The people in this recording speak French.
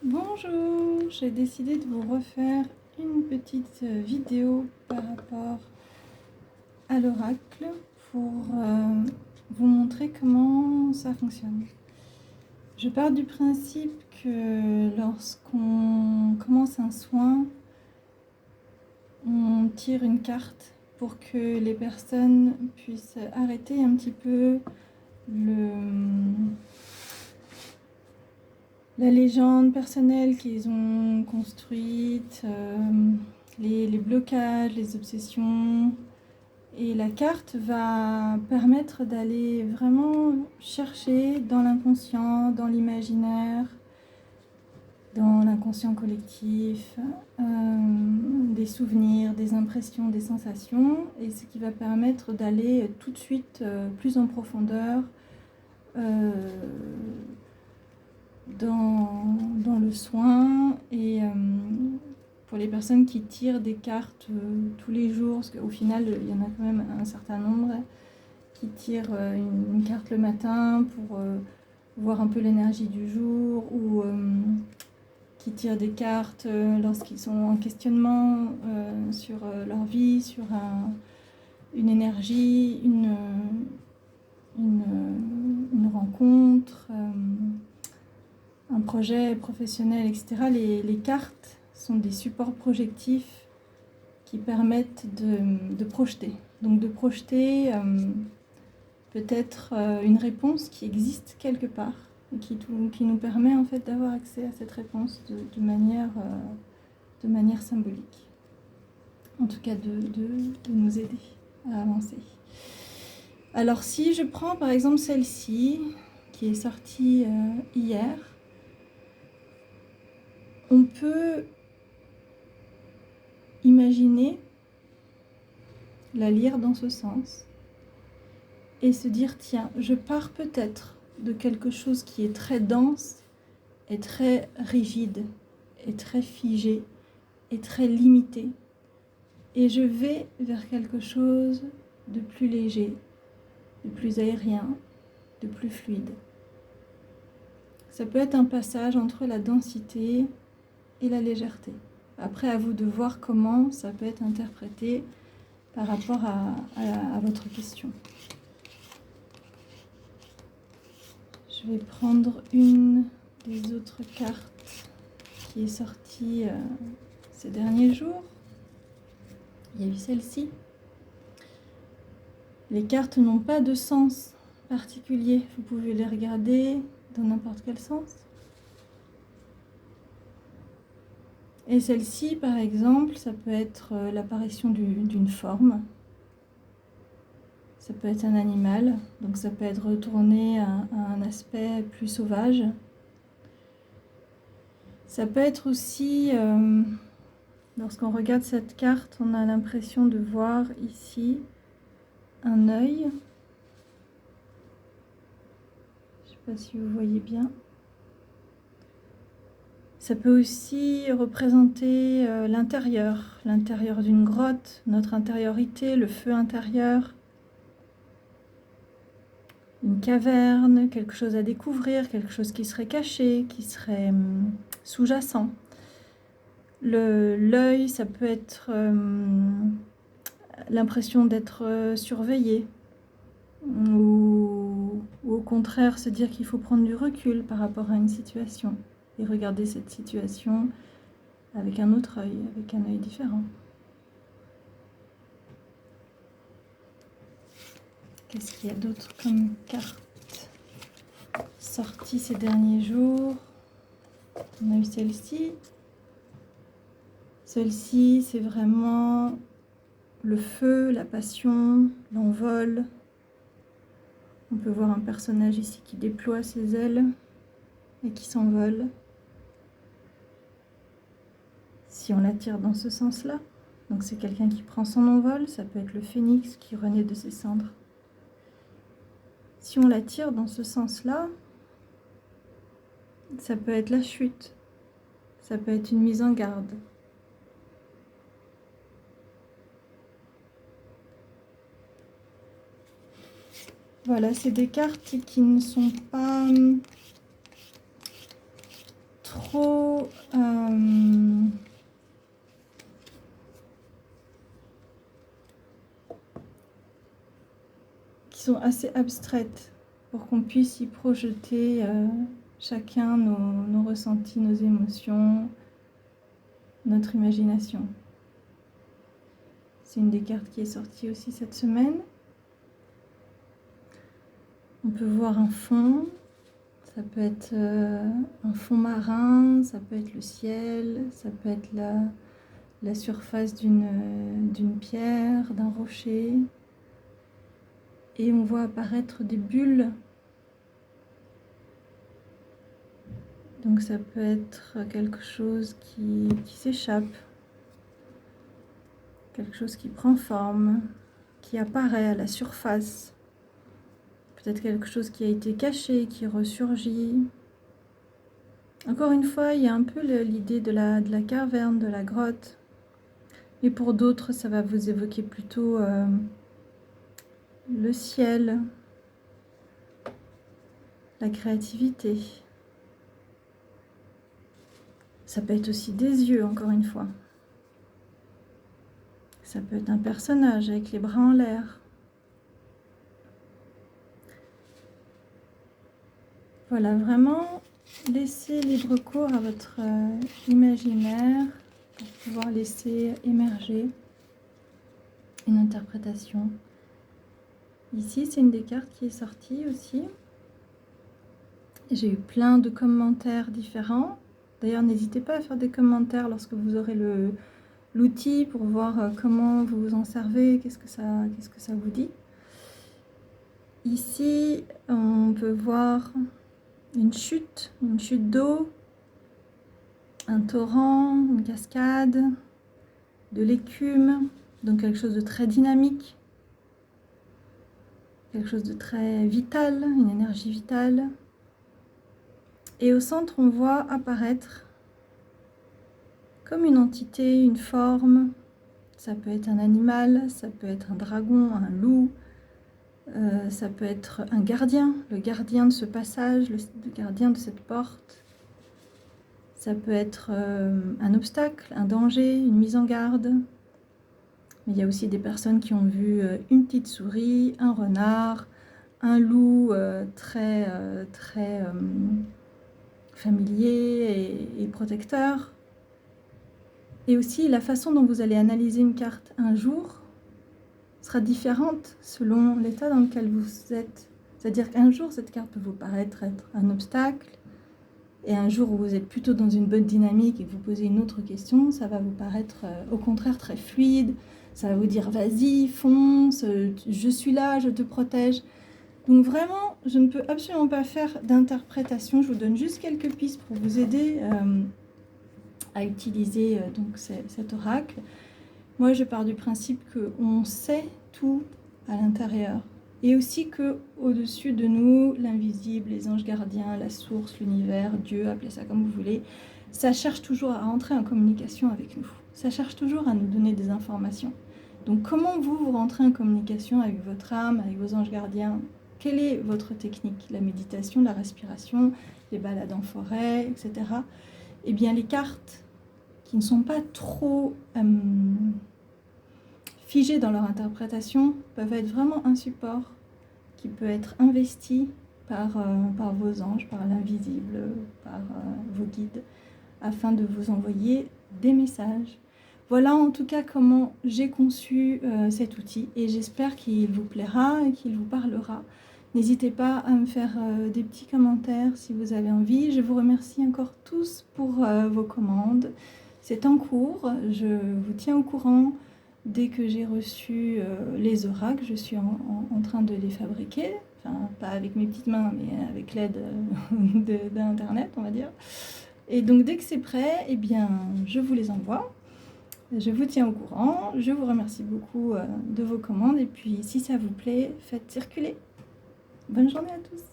Bonjour, j'ai décidé de vous refaire une petite vidéo par rapport à l'oracle pour vous montrer comment ça fonctionne. Je pars du principe que lorsqu'on commence un soin, on tire une carte pour que les personnes puissent arrêter un petit peu la légende personnelle qu'ils ont construite, les blocages, les obsessions. Et la carte va permettre d'aller vraiment chercher dans l'inconscient, dans l'imaginaire, dans l'inconscient collectif, des souvenirs, des impressions, des sensations, et ce qui va permettre d'aller tout de suite plus en profondeur dans le soin. Et pour les personnes qui tirent des cartes tous les jours, parce qu'au final il y en a quand même un certain nombre qui tirent une carte le matin pour voir un peu l'énergie du jour, ou qui tirent des cartes lorsqu'ils sont en questionnement sur leur vie, sur une énergie, une rencontre, un projet professionnel, etc. Les cartes sont des supports projectifs qui permettent de projeter. Donc de projeter peut-être une réponse qui existe quelque part et qui nous permet en fait d'avoir accès à cette réponse de manière symbolique. En tout cas de nous aider à avancer. Alors si je prends par exemple celle-ci qui est sortie hier, on peut imaginer la lire dans ce sens et se dire tiens, je pars peut-être de quelque chose qui est très dense et très rigide et très figé et très limité, et je vais vers quelque chose de plus léger, de plus aérien, de plus fluide. Ça peut être un passage entre la densité et la légèreté. Après, à vous de voir comment ça peut être interprété par rapport à votre question. Je vais prendre une des autres cartes qui est sortie ces derniers jours. Il y a eu celle-ci. Les cartes n'ont pas de sens particulier. Vous pouvez les regarder dans n'importe quel sens. Et celle-ci, par exemple, ça peut être l'apparition d'une forme. Ça peut être un animal, donc ça peut être retourné à un aspect plus sauvage. Ça peut être aussi, lorsqu'on regarde cette carte, on a l'impression de voir ici un œil. Je ne sais pas si vous voyez bien. Ça peut aussi représenter l'intérieur d'une grotte, notre intériorité, le feu intérieur. Une caverne, quelque chose à découvrir, quelque chose qui serait caché, qui serait sous-jacent. L'œil, ça peut être l'impression d'être surveillé, ou au contraire se dire qu'il faut prendre du recul par rapport à une situation et regarder cette situation avec un autre œil, avec un œil différent. Qu'est-ce qu'il y a d'autre comme carte sortie ces derniers jours? On a eu celle-ci. Celle-ci, c'est vraiment le feu, la passion, l'envol. On peut voir un personnage ici qui déploie ses ailes et qui s'envole. Si on l'attire dans ce sens-là, donc c'est quelqu'un qui prend son envol, ça peut être le phénix qui renaît de ses cendres. Si on l'attire dans ce sens-là, ça peut être la chute, ça peut être une mise en garde. Voilà, c'est des cartes qui ne sont pas trop qui sont assez abstraites pour qu'on puisse y projeter chacun nos ressentis, nos émotions, notre imagination. C'est une des cartes qui est sortie aussi cette semaine. On peut voir un fond, ça peut être un fond marin, ça peut être le ciel, ça peut être la surface d'une pierre, d'un rocher. Et on voit apparaître des bulles. Donc ça peut être quelque chose qui s'échappe, quelque chose qui prend forme, qui apparaît à la surface. Peut-être quelque chose qui a été caché, qui ressurgit. Encore une fois, il y a un peu l'idée de la caverne, de la grotte. Et pour d'autres, ça va vous évoquer plutôt le ciel, la créativité. Ça peut être aussi des yeux, encore une fois. Ça peut être un personnage avec les bras en l'air. Voilà, vraiment laissez libre cours à votre imaginaire pour pouvoir laisser émerger une interprétation. Ici, c'est une des cartes qui est sortie aussi. J'ai eu plein de commentaires différents. D'ailleurs, n'hésitez pas à faire des commentaires lorsque vous aurez l'outil pour voir comment vous vous en servez, qu'est-ce que ça vous dit. Ici, on peut voir une chute d'eau, un torrent, une cascade, de l'écume, donc quelque chose de très dynamique, quelque chose de très vital, une énergie vitale. Et au centre, on voit apparaître comme une entité, une forme. Ça peut être un animal, ça peut être un dragon, un loup, ça peut être un gardien, le gardien de ce passage, le gardien de cette porte. Ça peut être un obstacle, un danger, une mise en garde. Mais il y a aussi des personnes qui ont vu une petite souris, un renard, un loup très familier et protecteur. Et aussi la façon dont vous allez analyser une carte un jour sera différente selon l'état dans lequel vous êtes. C'est-à-dire qu'un jour, cette carte peut vous paraître être un obstacle, et un jour où vous êtes plutôt dans une bonne dynamique et que vous posez une autre question, ça va vous paraître au contraire très fluide, ça va vous dire vas-y, fonce, je suis là, je te protège. Donc vraiment, je ne peux absolument pas faire d'interprétation, je vous donne juste quelques pistes pour vous aider à utiliser donc cet oracle. Moi, je pars du principe qu'on sait tout à l'intérieur. Et aussi qu'au-dessus de nous, l'invisible, les anges gardiens, la source, l'univers, Dieu, appelez ça comme vous voulez, ça cherche toujours à entrer en communication avec nous. Ça cherche toujours à nous donner des informations. Donc comment vous rentrez en communication avec votre âme, avec vos anges gardiens? Quelle est votre technique? La méditation, la respiration, les balades en forêt, etc. Eh bien, les cartes qui ne sont pas trop figées dans leur interprétation peuvent être vraiment un support qui peut être investi par vos anges, par l'invisible, par vos guides, afin de vous envoyer des messages. Voilà en tout cas comment j'ai conçu cet outil et j'espère qu'il vous plaira et qu'il vous parlera. N'hésitez pas à me faire des petits commentaires si vous avez envie. Je vous remercie encore tous pour vos commandes. C'est en cours, je vous tiens au courant dès que j'ai reçu les oracles. Je suis en train de les fabriquer, enfin pas avec mes petites mains, mais avec l'aide d'internet, on va dire. Et donc dès que c'est prêt, eh bien, je vous les envoie. Je vous tiens au courant. Je vous remercie beaucoup de vos commandes. Et puis si ça vous plaît, faites circuler. Bonne journée à tous.